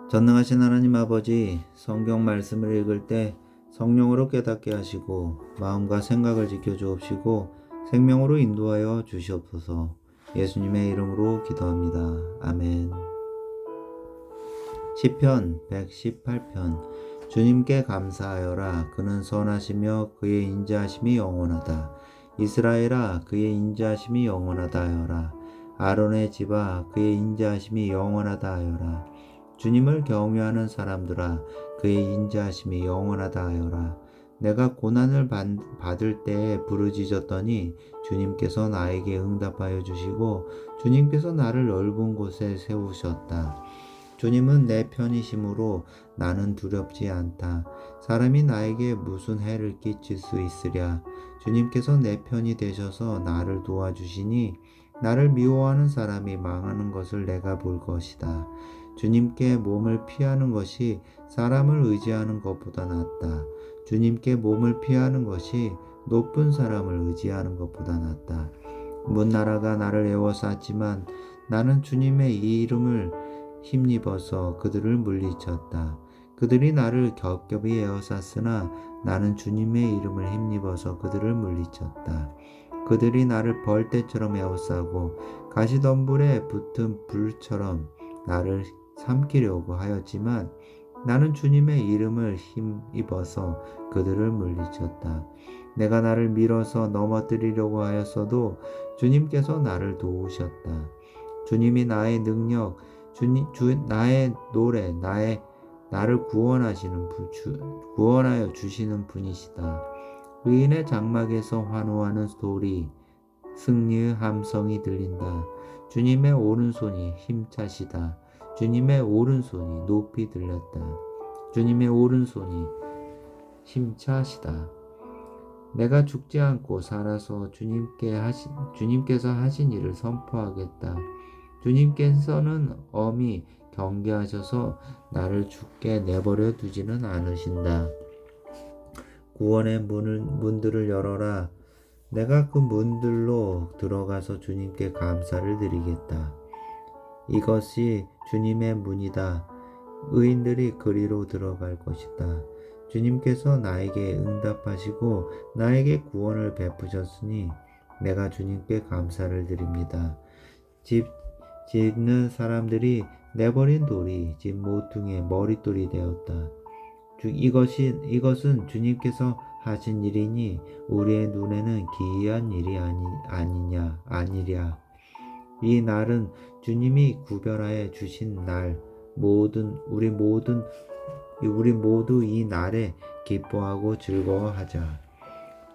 전능하신 하나님 아버지, 성경 말씀을 읽을 때 성령으로 깨닫게 하시고 마음과 생각을 지켜주옵시고 생명으로 인도하여 주시옵소서. 예수님의 이름으로 기도합니다. 아멘. 시편 118편. 주님께 감사하여라. 그는 선하시며 그의 인자하심이 영원하다. 이스라엘아, 그의 인자하심이 영원하다 하여라. 아론의 집아, 그의 인자하심이 영원하다 하여라. 주님을 경외하는 사람들아, 그의 인자하심이 영원하다 하여라. 내가 고난을 받을 때에 부르짖었더니 주님께서 나에게 응답하여 주시고 주님께서 나를 넓은 곳에 세우셨다. 주님은 내 편이심으로 나는 두렵지 않다. 사람이 나에게 무슨 해를 끼칠 수 있으랴. 주님께서 내 편이 되셔서 나를 도와주시니 나를 미워하는 사람이 망하는 것을 내가 볼 것이다. 주님께 몸을 피하는 것이 사람을 의지하는 것보다 낫다. 주님께 몸을 피하는 것이 높은 사람을 의지하는 것보다 낫다. 문나라가 나를 에워쌌지만 나는 주님의 이 이름을 힘입어서 그들을 물리쳤다. 그들이 나를 겹겹이 에워쌌으나 나는 주님의 이름을 힘입어서 그들을 물리쳤다. 그들이 나를 벌떼처럼 에워싸고 가시덤불에 붙은 불처럼 나를 삼키려고 하였지만 나는 주님의 이름을 힘입어서 그들을 물리쳤다. 내가 나를 밀어서 넘어뜨리려고 하였어도 주님께서 나를 도우셨다. 주님이 나의 능력, 나의 노래, 나를 구원하여 주시는 분이시다. 의인의 장막에서 환호하는 소리, 승리의 함성이 들린다. 주님의 오른손이 힘차시다. 주님의 오른손이 높이 들렸다. 주님의 오른손이 힘차시다. 내가 죽지 않고 살아서 주님께서 하신 일을 선포하겠다. 주님께서는 엄히 경계하셔서 나를 죽게 내버려 두지는 않으신다. 구원의 문들을 열어라. 내가 그 문들로 들어가서 주님께 감사를 드리겠다. 이것이 주님의 문이다. 의인들이 그리로 들어갈 것이다. 주님께서 나에게 응답하시고 나에게 구원을 베푸셨으니 내가 주님께 감사를 드립니다. 집 짓는 사람들이 내버린 돌이 집 모퉁이의 머릿돌이 되었다. 이것은 주님께서 하신 일이니 우리의 눈에는 기이한 일이 아니랴. 이 날은 주님이 구별하여 주신 날, 우리 모두 이 날에 기뻐하고 즐거워하자.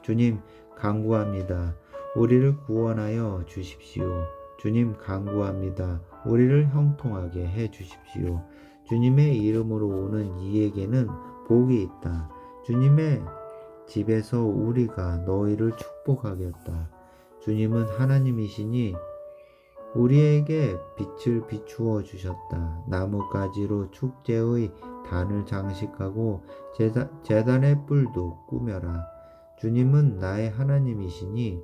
주님, 간구합니다. 우리를 구원하여 주십시오. 주님, 간구합니다. 우리를 형통하게 해 주십시오. 주님의 이름으로 오는 이에게는 복이 있다. 주님의 집에서 우리가 너희를 축복하겠다. 주님은 하나님이시니 우리에게 빛을 비추어 주셨다. 나뭇가지로 축제의 단을 장식하고 제단의 뿔도 꾸며라. 주님은 나의 하나님이시니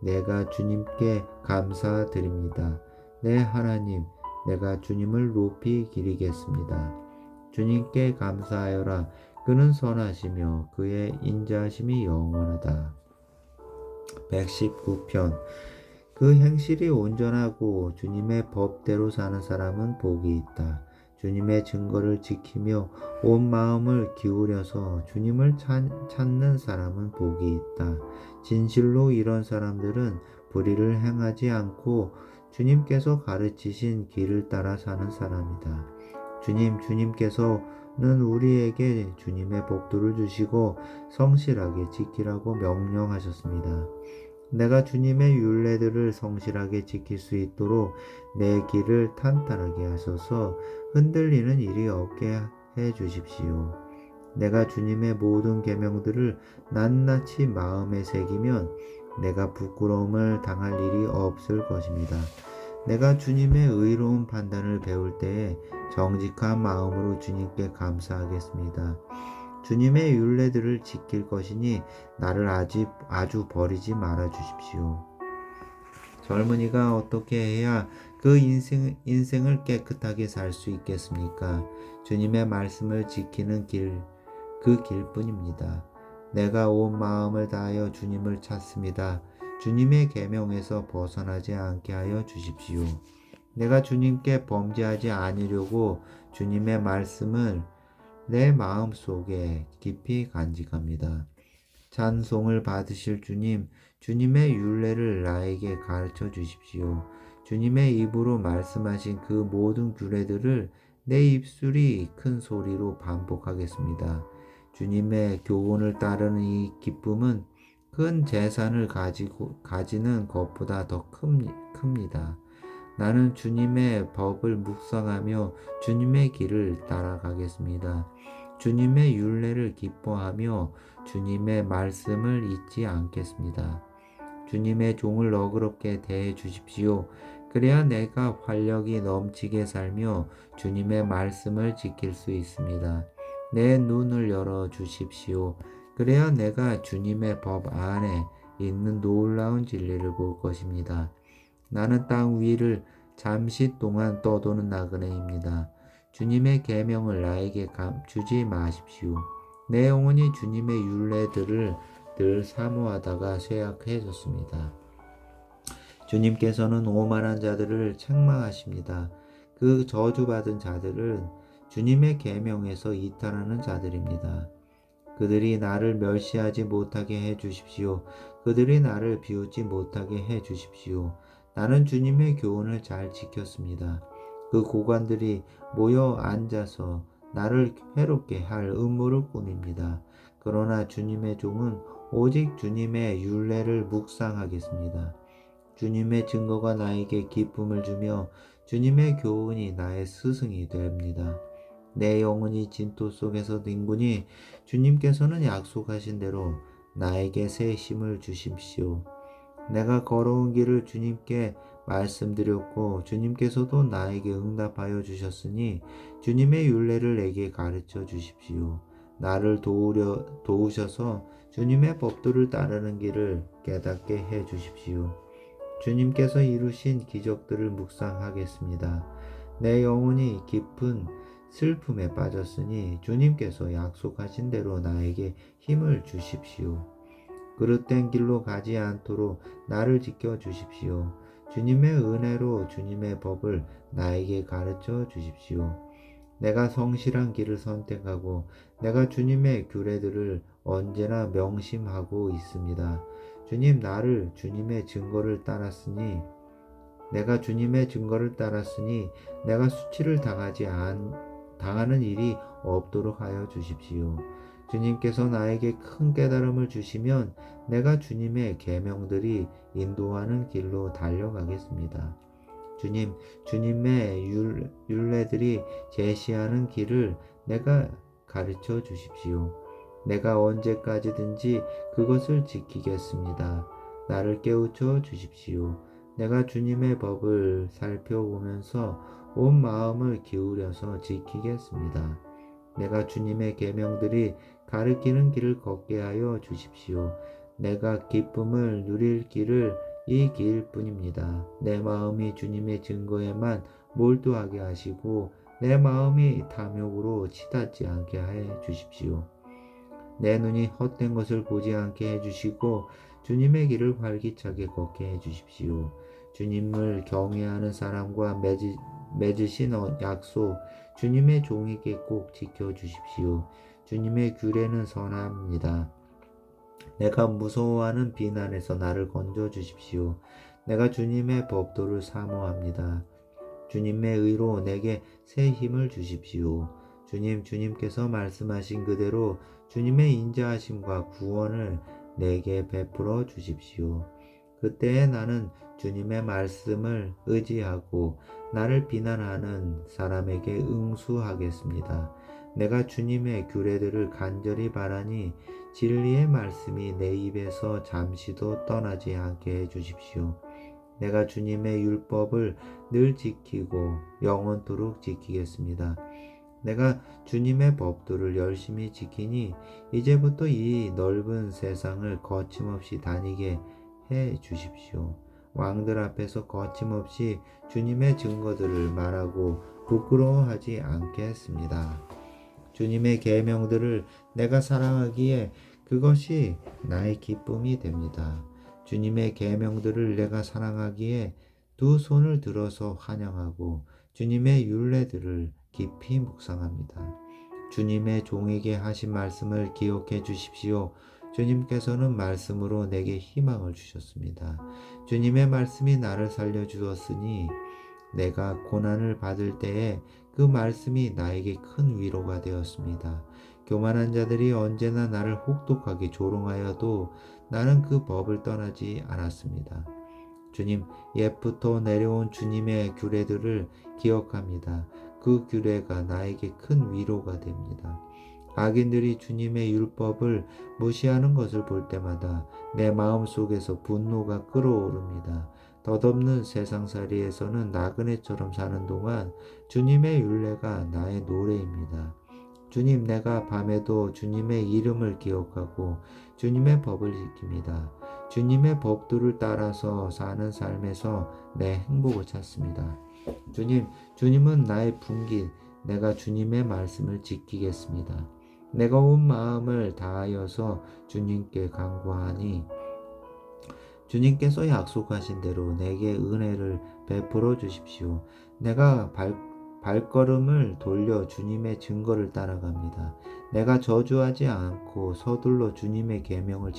내가 주님께 감사드립니다. 내 하나님, 내가 주님을 높이 기리겠습니다. 주님께 감사하여라. 그는 선하시며 그의 인자하심이 영원하다. 119편. 그 행실이 온전하고 주님의 법대로 사는 사람은 복이 있다. 주님의 증거를 지키며 온 마음을 기울여서 주님을 찾는 사람은 복이 있다. 진실로 이런 사람들은 불의를 행하지 않고 주님께서 가르치신 길을 따라 사는 사람이다. 주님께서는 우리에게 주님의 법도를 주시고 성실하게 지키라고 명령하셨습니다. 내가 주님의 율례들을 성실하게 지킬 수 있도록 내 길을 탄탄하게 하셔서 흔들리는 일이 없게 해 주십시오. 내가 주님의 모든 계명들을 낱낱이 마음에 새기면 내가 부끄러움을 당할 일이 없을 것입니다. 내가 주님의 의로운 판단을 배울 때에 정직한 마음으로 주님께 감사하겠습니다. 주님의 율례들을 지킬 것이니 나를 아주 버리지 말아 주십시오. 젊은이가 어떻게 해야 그 인생을 깨끗하게 살 수 있겠습니까? 주님의 말씀을 지키는 길, 그 길뿐입니다. 내가 온 마음을 다하여 주님을 찾습니다. 주님의 계명에서 벗어나지 않게 하여 주십시오. 내가 주님께 범죄하지 않으려고 주님의 말씀을 내 마음 속에 깊이 간직합니다. 찬송을 받으실 주님, 주님의 율례를 나에게 가르쳐 주십시오. 주님의 입으로 말씀하신 그 모든 규례들을 내 입술이 큰 소리로 반복하겠습니다. 주님의 교훈을 따르는 이 기쁨은 큰 재산을 가지는 것보다 더 큽니다. 나는 주님의 법을 묵상하며 주님의 길을 따라가겠습니다. 주님의 율례를 기뻐하며 주님의 말씀을 잊지 않겠습니다. 주님의 종을 너그럽게 대해 주십시오. 그래야 내가 활력이 넘치게 살며 주님의 말씀을 지킬 수 있습니다. 내 눈을 열어 주십시오. 그래야 내가 주님의 법 안에 있는 놀라운 진리를 볼 것입니다. 나는 땅 위를 잠시 동안 떠도는 나그네입니다. 주님의 계명을 나에게 감추지 마십시오. 내 영혼이 주님의 율례들을 늘 사모하다가 쇠약해졌습니다. 주님께서는 오만한 자들을 책망하십니다. 그 저주받은 자들은 주님의 계명에서 이탈하는 자들입니다. 그들이 나를 멸시하지 못하게 해 주십시오. 그들이 나를 비웃지 못하게 해 주십시오. 나는 주님의 교훈을 잘 지켰습니다. 그 고관들이 모여 앉아서 나를 해롭게 할 음모를 꾸밉니다. 그러나 주님의 종은 오직 주님의 율례를 묵상하겠습니다. 주님의 증거가 나에게 기쁨을 주며 주님의 교훈이 나의 스승이 됩니다. 내 영혼이 진토 속에서 뒹구니 주님께서는 약속하신 대로 나에게 새 힘을 주십시오. 내가 걸어온 길을 주님께 말씀드렸고 주님께서도 나에게 응답하여 주셨으니 주님의 율례를 내게 가르쳐 주십시오. 나를 도우셔서 주님의 법도를 따르는 길을 깨닫게 해 주십시오. 주님께서 이루신 기적들을 묵상하겠습니다. 내 영혼이 깊은 슬픔에 빠졌으니 주님께서 약속하신 대로 나에게 힘을 주십시오. 그릇된 길로 가지 않도록 나를 지켜 주십시오. 주님의 은혜로 주님의 법을 나에게 가르쳐 주십시오. 내가 성실한 길을 선택하고 내가 주님의 규례들을 언제나 명심하고 있습니다. 주님, 나를 주님의 증거를 따랐으니 내가 주님의 증거를 따랐으니 내가 수치를 당하는 일이 없도록 하여 주십시오. 주님께서 나에게 큰 깨달음을 주시면 내가 주님의 계명들이 인도하는 길로 달려가겠습니다. 주님, 주님의 율례들이 제시하는 길을 내가 가르쳐 주십시오. 내가 언제까지든지 그것을 지키겠습니다. 나를 깨우쳐 주십시오. 내가 주님의 법을 살펴보면서 온 마음을 기울여서 지키겠습니다. 내가 주님의 계명들이 가르치는 길을 걷게 하여 주십시오. 내가 기쁨을 누릴 길을 이 길뿐입니다. 내 마음이 주님의 증거에만 몰두하게 하시고 내 마음이 탐욕으로 치닫지 않게 해 주십시오. 내 눈이 헛된 것을 보지 않게 해주시고 주님의 길을 활기차게 걷게 해주십시오. 주님을 경외하는 사람과 맺으신 약속, 주님의 종에게 꼭 지켜주십시오. 주님의 규례는 선합니다. 내가 무서워하는 비난에서 나를 건져주십시오. 내가 주님의 법도를 사모합니다. 주님의 의로 내게 새 힘을 주십시오. 주님께서 말씀하신 그대로 주님의 인자하심과 구원을 내게 베풀어 주십시오. 그때에 나는 주님의 말씀을 의지하고 나를 비난하는 사람에게 응수하겠습니다. 내가 주님의 규례들을 간절히 바라니 진리의 말씀이 내 입에서 잠시도 떠나지 않게 해 주십시오. 내가 주님의 율법을 늘 지키고 영원토록 지키겠습니다. 내가 주님의 법도를 열심히 지키니 이제부터 이 넓은 세상을 거침없이 다니게 해 주십시오. 왕들 앞에서 거침없이 주님의 증거들을 말하고 부끄러워하지 않게 했습니다. 주님의 계명들을 내가 사랑하기에 그것이 나의 기쁨이 됩니다. 주님의 계명들을 내가 사랑하기에 두 손을 들어서 환영하고 주님의 율례들을 깊이 묵상합니다. 주님의 종에게 하신 말씀을 기억해 주십시오. 주님께서는 말씀으로 내게 희망을 주셨습니다. 주님의 말씀이 나를 살려 주었으니 내가 고난을 받을 때에 그 말씀이 나에게 큰 위로가 되었습니다. 교만한 자들이 언제나 나를 혹독하게 조롱하여도 나는 그 법을 떠나지 않았습니다. 주님, 옛부터 내려온 주님의 규례들을 기억합니다. 그 규례가 나에게 큰 위로가 됩니다. 악인들이 주님의 율법을 무시하는 것을 볼 때마다 내 마음 속에서 분노가 끓어오릅니다. 덧없는 세상살이에서는 나그네처럼 사는 동안 주님의 율례가 나의 노래입니다. 주님, 내가 밤에도 주님의 이름을 기억하고 주님의 법을 지킵니다. 주님의 법도를 따라서 사는 삶에서 내 행복을 찾습니다. 주님, 주님은 나의 분깃, 내가 주님의 말씀을 지키겠습니다. 내가 온 마음을 다하여서 주님께 간구하니 주님께서 약속하신 대로 내게 은혜를 베풀어 주십시오. 내가 발걸음을 돌려 주님의 증거를 따라갑니다. 내가 저주하지 않고 서둘러 주님의 계명을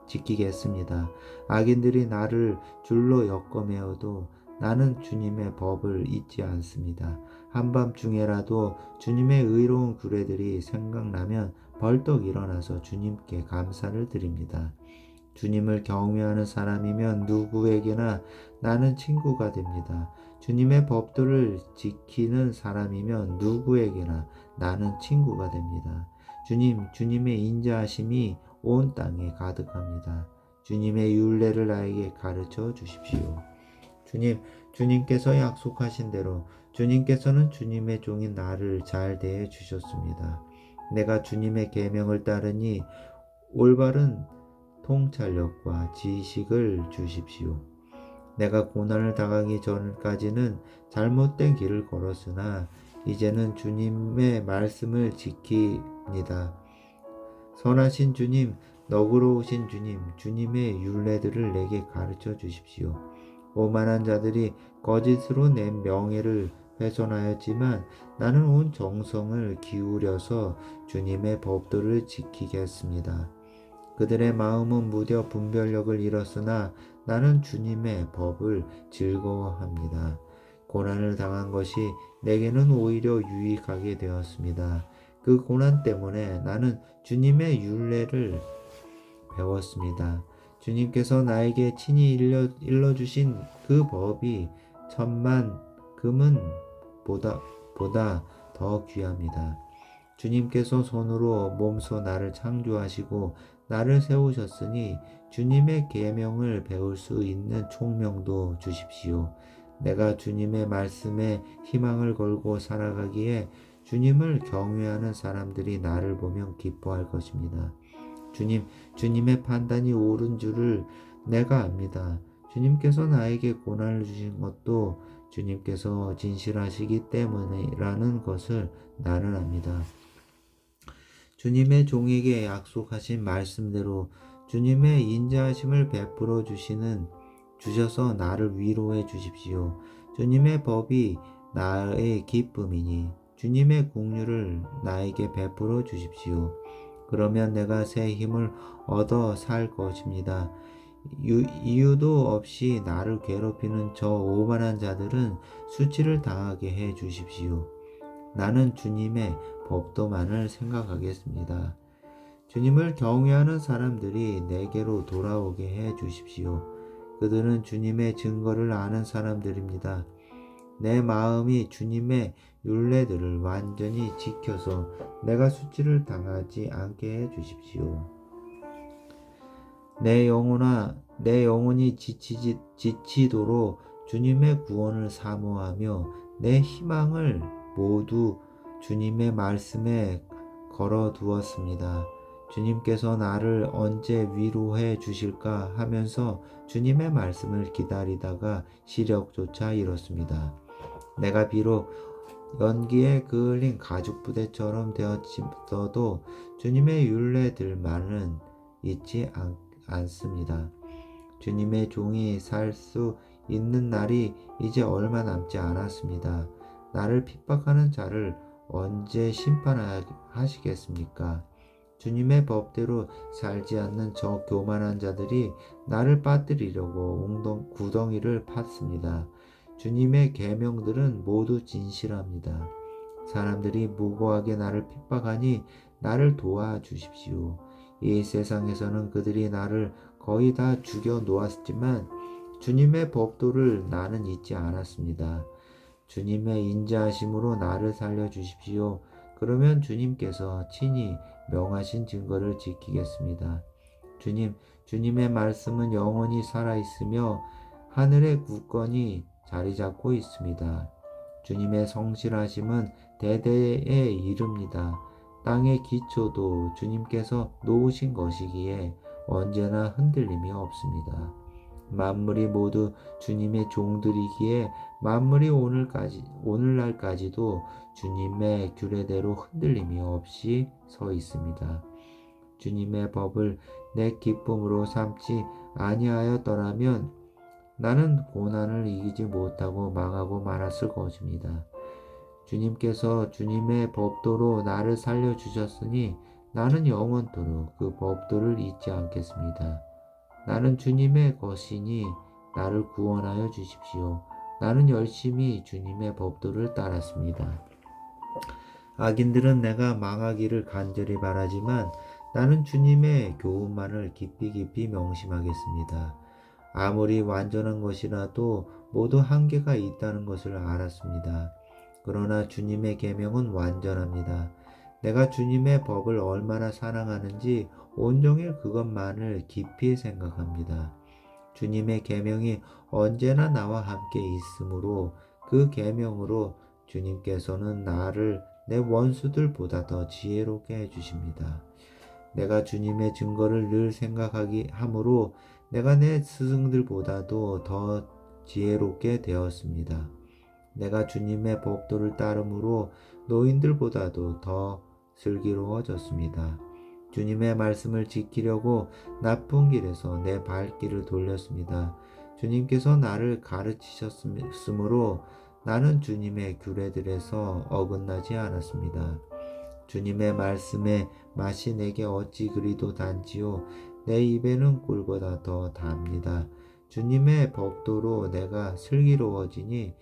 지키겠습니다. 악인들이 나를 줄로 엮어매어도 나는 주님의 법을 잊지 않습니다. 한밤중에라도 주님의 의로운 규례들이 생각나면 벌떡 일어나서 주님께 감사를 드립니다. 주님을 경외하는 사람이면 누구에게나 나는 친구가 됩니다. 주님의 법도를 지키는 사람이면 누구에게나 나는 친구가 됩니다. 주님의 인자하심이 온 땅에 가득합니다. 주님의 율례를 나에게 가르쳐 주십시오. 주님께서 약속하신 대로 주님께서는 주님의 종인 나를 잘 대해 주셨습니다. 내가 주님의 계명을 따르니 올바른 통찰력과 지식을 주십시오. 내가 고난을 당하기 전까지는 잘못된 길을 걸었으나 이제는 주님의 말씀을 지킵니다. 선하신 주님, 너그러우신 주님, 주님의 율례들을 내게 가르쳐 주십시오. 오만한 자들이 거짓으로 낸 명예를 훼손하였지만 나는 온 정성을 기울여서 주님의 법도를 지키겠습니다. 그들의 마음은 무뎌 분별력을 잃었으나 나는 주님의 법을 즐거워합니다. 고난을 당한 것이 내게는 오히려 유익하게 되었습니다. 그 고난 때문에 나는 주님의 율례를 배웠습니다. 주님께서 나에게 친히 일러주신 그 법이 천만 금은보다 더 귀합니다. 주님께서 손으로 몸소 나를 창조하시고 나를 세우셨으니 주님의 계명을 배울 수 있는 총명도 주십시오. 내가 주님의 말씀에 희망을 걸고 살아가기에 주님을 경외하는 사람들이 나를 보면 기뻐할 것입니다. 주님의 판단이 옳은 줄을 내가 압니다. 주님께서 나에게 고난을 주신 것도 주님께서 진실하시기 때문이라는 것을 나는 압니다. 주님의 종에게 약속하신 말씀대로 주님의 인자하심을 베풀어 주셔서 나를 위로해 주십시오. 주님의 법이 나의 기쁨이니 주님의 긍휼을 나에게 베풀어 주십시오. 그러면 내가 새 힘을 얻어 살 것입니다. 이유도 없이 나를 괴롭히는 저 오만한 자들은 수치를 당하게 해 주십시오. 나는 주님의 법도만을 생각하겠습니다. 주님을 경외하는 사람들이 내게로 돌아오게 해 주십시오. 그들은 주님의 증거를 아는 사람들입니다. 내 마음이 주님의 율례들을 완전히 지켜서 내가 수치를 당하지 않게 해 주십시오. 내 영혼이 지치도록 주님의 구원을 사모하며 내 희망을 모두 주님의 말씀에 걸어 두었습니다. 주님께서 나를 언제 위로해 주실까 하면서 주님의 말씀을 기다리다가 시력조차 잃었습니다. 내가 비록 연기에 그을린 가죽 부대처럼 되었어도 주님의 율례들만은 잊지 않습니다. 주님의 종이 살 수 있는 날이 이제 얼마 남지 않았습니다. 나를 핍박하는 자를 언제 심판하시겠습니까? 주님의 법대로 살지 않는 저 교만한 자들이 나를 빠뜨리려고 구덩이를 팠습니다. 주님의 계명들은 모두 진실합니다. 사람들이 무고하게 나를 핍박하니 나를 도와주십시오. 이 세상에서는 그들이 나를 거의 다 죽여 놓았지만 주님의 법도를 나는 잊지 않았습니다. 주님의 인자하심으로 나를 살려주십시오. 그러면 주님께서 친히 명하신 증거를 지키겠습니다. 주님의 말씀은 영원히 살아있으며 하늘의 굳건히 자리 잡고 있습니다. 주님의 성실하심은 대대에 이릅니다. 땅의 기초도 주님께서 놓으신 것이기에 언제나 흔들림이 없습니다. 만물이 모두 주님의 종들이기에 만물이 오늘날까지도 주님의 규례대로 흔들림이 없이 서 있습니다. 주님의 법을 내 기쁨으로 삼지 아니하였더라면 나는 고난을 이기지 못하고 망하고 말았을 것입니다. 주님께서 주님의 법도로 나를 살려주셨으니 나는 영원토록 그 법도를 잊지 않겠습니다. 나는 주님의 것이니 나를 구원하여 주십시오. 나는 열심히 주님의 법도를 따랐습니다. 악인들은 내가 망하기를 간절히 바라지만 나는 주님의 교훈만을 깊이 명심하겠습니다. 아무리 완전한 것이라도 모두 한계가 있다는 것을 알았습니다. 그러나 주님의 계명은 완전합니다. 내가 주님의 법을 얼마나 사랑하는지 온종일 그것만을 깊이 생각합니다. 주님의 계명이 언제나 나와 함께 있으므로 그 계명으로 주님께서는 나를 내 원수들보다 더 지혜롭게 해주십니다. 내가 주님의 증거를 늘 생각하기 하므로 내가 내 스승들보다도 더 지혜롭게 되었습니다. 내가 주님의 법도를 따름으로 노인들보다도 더 슬기로워졌습니다. 주님의 말씀을 지키려고 나쁜 길에서 내 발길을 돌렸습니다. 주님께서 나를 가르치셨으므로 나는 주님의 규례들에서 어긋나지 않았습니다. 주님의 말씀의 맛이 내게 어찌 그리도 단지요 내 입에는 꿀보다 더 답니다. 주님의 법도로 내가 슬기로워지니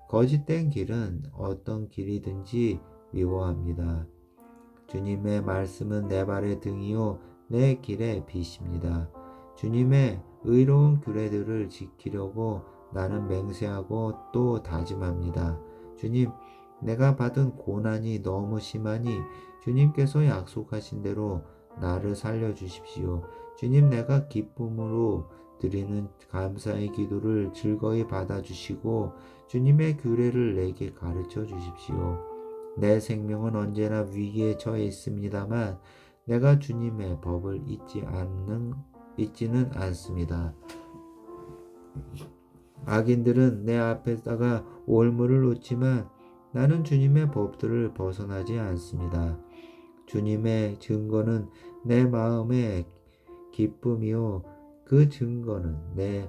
거짓된 길은 어떤 길이든지 미워합니다. 주님의 말씀은 내 발의 등이요 내 길의 빛입니다. 주님의 의로운 규례들을 지키려고 나는 맹세하고 또 다짐합니다. 주님, 내가 받은 고난이 너무 심하니 주님께서 약속하신 대로 나를 살려주십시오. 주님, 내가 기쁨으로 드리는 감사의 기도를 즐거이 받아주시고 주님의 규례를 내게 가르쳐 주십시오. 내 생명은 언제나 위기에 처해 있습니다만 내가 주님의 법을 잊지는 않습니다. 악인들은 내 앞에다가 올무를 놓지만 나는 주님의 법들을 벗어나지 않습니다. 주님의 증거는 내 마음의 기쁨이요 그 증거는 내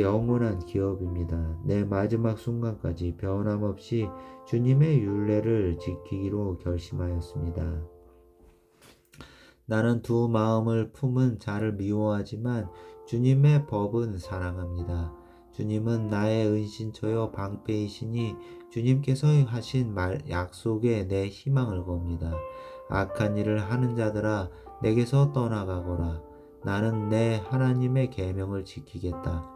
영원한 기업입니다. 내 마지막 순간까지 변함없이 주님의 율례를 지키기로 결심하였습니다. 나는 두 마음을 품은 자를 미워하지만 주님의 법은 사랑합니다. 주님은 나의 은신처요 방패이시니 주님께서 하신 약속에 내 희망을 겁니다. 악한 일을 하는 자들아 내게서 떠나가거라. 나는 내 하나님의 계명을 지키겠다.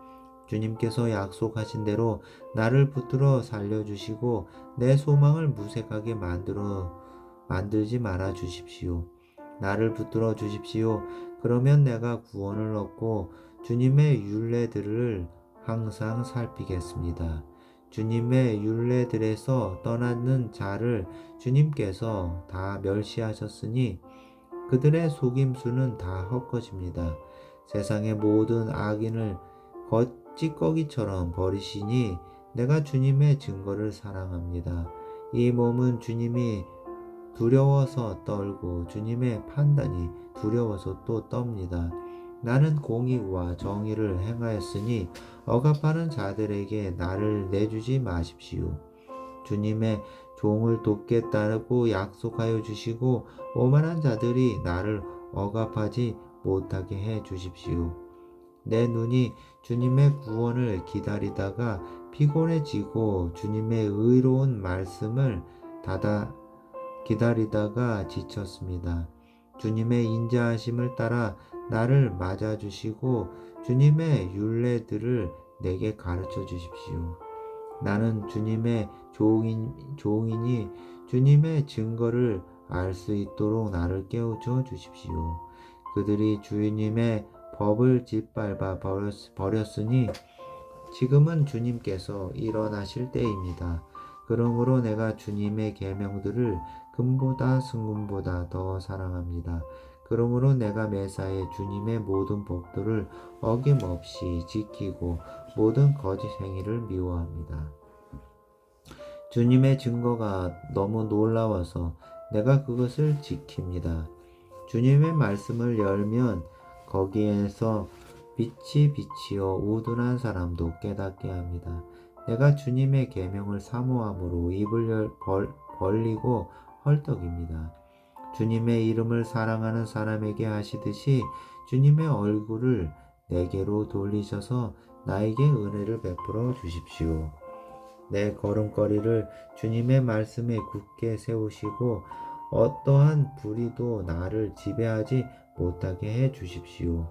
주님께서 약속하신 대로 나를 붙들어 살려주시고 내 소망을 무색하게 만들지 말아 주십시오. 나를 붙들어 주십시오. 그러면 내가 구원을 얻고 주님의 율례들을 항상 살피겠습니다. 주님의 율례들에서 떠나는 자를 주님께서 다 멸시하셨으니 그들의 속임수는 다 헛것입니다. 세상의 모든 악인을 찌꺼기처럼 버리시니 내가 주님의 증거를 사랑합니다. 이 몸은 주님이 두려워서 떨고 주님의 판단이 두려워서 또 떱니다. 나는 공의와 정의를 행하였으니 억압하는 자들에게 나를 내주지 마십시오. 주님의 종을 돕겠다고 약속하여 주시고 오만한 자들이 나를 억압하지 못하게 해 주십시오. 내 눈이 주님의 구원을 기다리다가 피곤해지고 주님의 의로운 말씀을 기다리다가 지쳤습니다. 주님의 인자하심을 따라 나를 맞아주시고 주님의 율례들을 내게 가르쳐 주십시오. 나는 주님의 종이니 주님의 증거를 알 수 있도록 나를 깨우쳐 주십시오. 그들이 주님의 법을 짓밟아 버렸으니 지금은 주님께서 일어나실 때입니다. 그러므로 내가 주님의 계명들을 금보다 승금보다 더 사랑합니다. 그러므로 내가 매사에 주님의 모든 법도를 어김없이 지키고 모든 거짓 행위를 미워합니다. 주님의 증거가 너무 놀라워서 내가 그것을 지킵니다. 주님의 말씀을 열면 거기에서 빛이 비치어 우둔한 사람도 깨닫게 합니다. 내가 주님의 계명을 사모함으로 입을 벌리고 헐떡입니다. 주님의 이름을 사랑하는 사람에게 하시듯이 주님의 얼굴을 내게로 돌리셔서 나에게 은혜를 베풀어 주십시오. 내 걸음걸이를 주님의 말씀에 굳게 세우시고 어떠한 불의도 나를 지배하지 못하게 해 주십시오.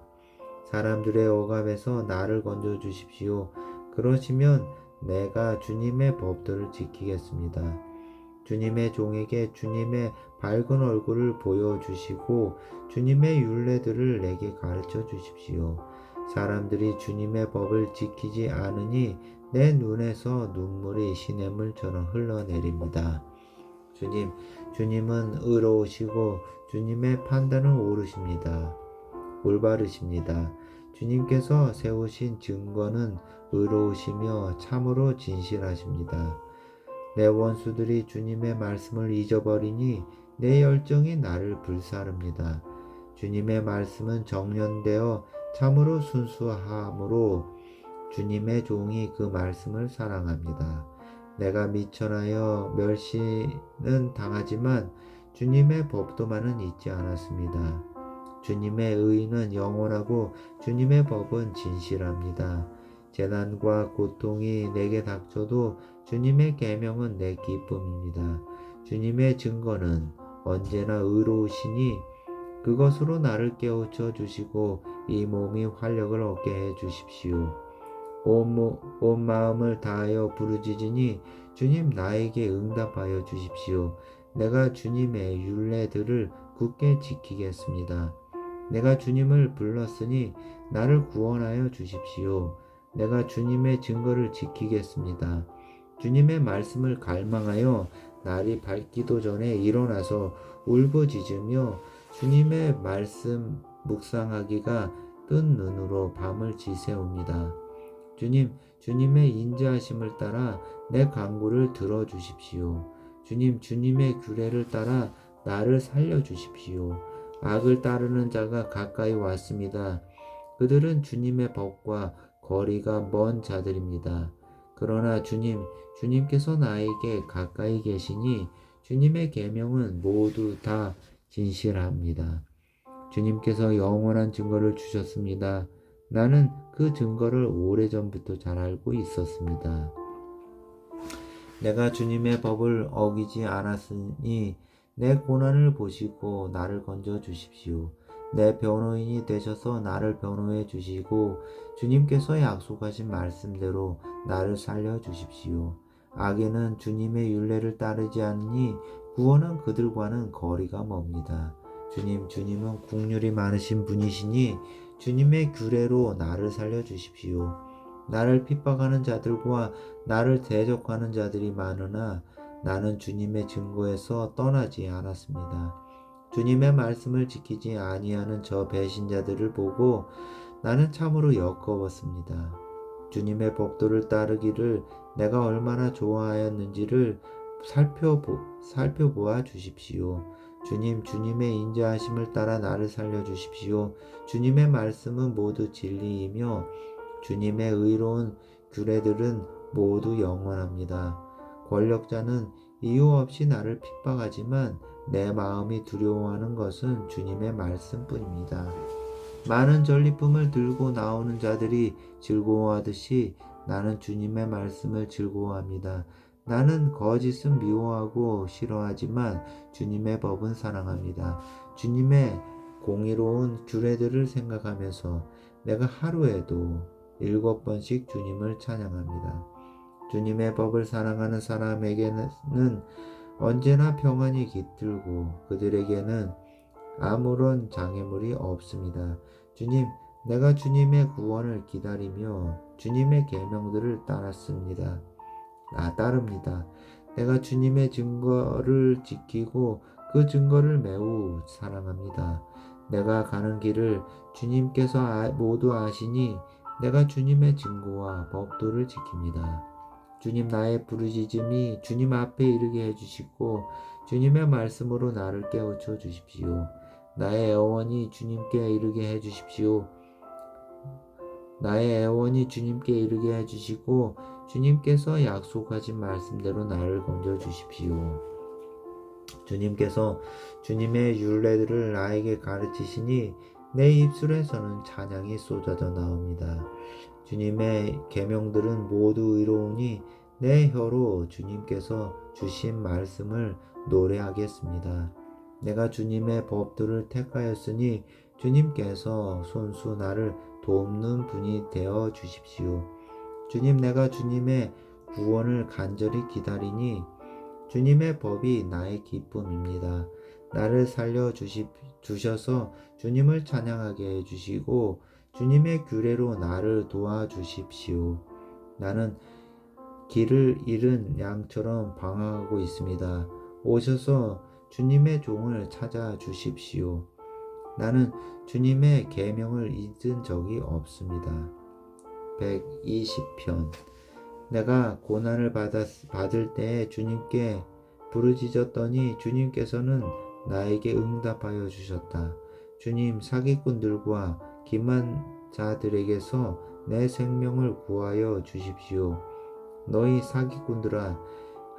사람들의 억압에서 나를 건져 주십시오. 그러시면 내가 주님의 법도를 지키겠습니다. 주님의 종에게 주님의 밝은 얼굴을 보여주시고 주님의 율례들을 내게 가르쳐 주십시오. 사람들이 주님의 법을 지키지 않으니 내 눈에서 눈물이 시냇물처럼 흘러내립니다. 주님은 의로우시고 주님의 판단은 올바르십니다. 주님께서 세우신 증거는 의로우시며 참으로 진실하십니다. 내 원수들이 주님의 말씀을 잊어버리니 내 열정이 나를 불사릅니다. 주님의 말씀은 정련되어 참으로 순수하므로 주님의 종이 그 말씀을 사랑합니다. 내가 미천하여 멸시는 당하지만 주님의 법도만은 잊지 않았습니다. 주님의 의는 영원하고 주님의 법은 진실합니다. 재난과 고통이 내게 닥쳐도 주님의 계명은 내 기쁨입니다. 주님의 증거는 언제나 의로우시니 그것으로 나를 깨우쳐 주시고 이 몸이 활력을 얻게 해 주십시오. 온 마음을 다하여 부르짖으니 주님 나에게 응답하여 주십시오. 내가 주님의 율례들을 굳게 지키겠습니다. 내가 주님을 불렀으니 나를 구원하여 주십시오. 내가 주님의 증거를 지키겠습니다. 주님의 말씀을 갈망하여 날이 밝기도 전에 일어나서 울부짖으며 주님의 말씀 묵상하기가 뜬 눈으로 밤을 지새웁니다. 주님의 인자하심을 따라 내 간구를 들어주십시오. 주님의 규례를 따라 나를 살려주십시오. 악을 따르는 자가 가까이 왔습니다. 그들은 주님의 법과 거리가 먼 자들입니다. 그러나 주님께서 나에게 가까이 계시니 주님의 계명은 모두 다 진실합니다. 주님께서 영원한 증거를 주셨습니다. 나는 그 증거를 오래전부터 잘 알고 있었습니다. 내가 주님의 법을 어기지 않았으니 내 고난을 보시고 나를 건져 주십시오. 내 변호인이 되셔서 나를 변호해 주시고 주님께서 약속하신 말씀대로 나를 살려 주십시오. 악인은 주님의 율례를 따르지 않으니 구원은 그들과는 거리가 멉니다. 주님은 국률이 많으신 분이시니 주님의 규례로 나를 살려 주십시오. 나를 핍박하는 자들과 나를 대적하는 자들이 많으나 나는 주님의 증거에서 떠나지 않았습니다. 주님의 말씀을 지키지 아니하는 저 배신자들을 보고 나는 참으로 역겨웠습니다. 주님의 법도를 따르기를 내가 얼마나 좋아하였는지를 살펴보아 주십시오. 주님의 인자하심을 따라 나를 살려주십시오. 주님의 말씀은 모두 진리이며 주님의 의로운 규례들은 모두 영원합니다. 권력자는 이유 없이 나를 핍박하지만 내 마음이 두려워하는 것은 주님의 말씀뿐입니다. 많은 전리품을 들고 나오는 자들이 즐거워하듯이 나는 주님의 말씀을 즐거워합니다. 나는 거짓은 미워하고 싫어하지만 주님의 법은 사랑합니다. 주님의 공의로운 규례들을 생각하면서 내가 하루에도 7번씩 주님을 찬양합니다. 주님의 법을 사랑하는 사람에게는 언제나 평안이 깃들고 그들에게는 아무런 장애물이 없습니다. 주님, 내가 주님의 구원을 기다리며 주님의 계명들을 따릅니다. 내가 주님의 증거를 지키고 그 증거를 매우 사랑합니다. 내가 가는 길을 주님께서 모두 아시니 내가 주님의 증거와 법도를 지킵니다. 주님, 나의 부르짖음이 주님 앞에 이르게 해주시고 주님의 말씀으로 나를 깨우쳐 주십시오. 나의 애원이 주님께 이르게 해주십시오. 나의 애원이 주님께 이르게 해주시고 주님께서 약속하신 말씀대로 나를 건져 주십시오. 주님께서 주님의 율례들을 나에게 가르치시니 내 입술에서는 찬양이 쏟아져 나옵니다. 주님의 계명들은 모두 의로우니 내 혀로 주님께서 주신 말씀을 노래하겠습니다. 내가 주님의 법들을 택하였으니 주님께서 손수 나를 돕는 분이 되어 주십시오. 주님, 내가 주님의 구원을 간절히 기다리니 주님의 법이 나의 기쁨입니다. 나를 주셔서 주님을 찬양하게 해주시고 주님의 규례로 나를 도와주십시오. 나는 길을 잃은 양처럼 방황하고 있습니다. 오셔서 주님의 종을 찾아 주십시오. 나는 주님의 계명을 잊은 적이 없습니다. 120편. 내가 고난을 받을 때에 주님께 부르짖었더니 주님께서는 나에게 응답하여 주셨다. 주님, 사기꾼들과 기만 자들에게서 내 생명을 구하여 주십시오. 너희 사기꾼들아,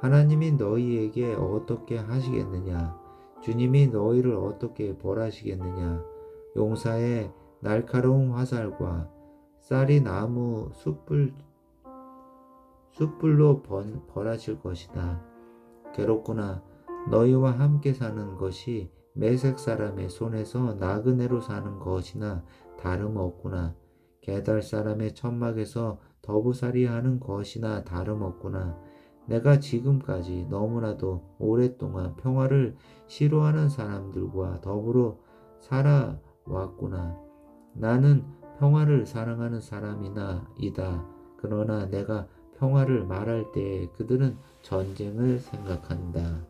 하나님이 너희에게 어떻게 하시겠느냐? 주님이 너희를 어떻게 벌하시겠느냐? 용사의 날카로운 화살과 쌀이 나무 숯불로 벌하실 것이다. 괴롭구나. 너희와 함께 사는 것이 메색 사람의 손에서 나그네로 사는 것이나 다름없구나. 게달 사람의 천막에서 더부살이 하는 것이나 다름없구나. 내가 지금까지 너무나도 오랫동안 평화를 싫어하는 사람들과 더불어 살아왔구나. 나는 평화를 사랑하는 사람이다. 그러나 내가 평화를 말할 때 그들은 전쟁을 생각한다.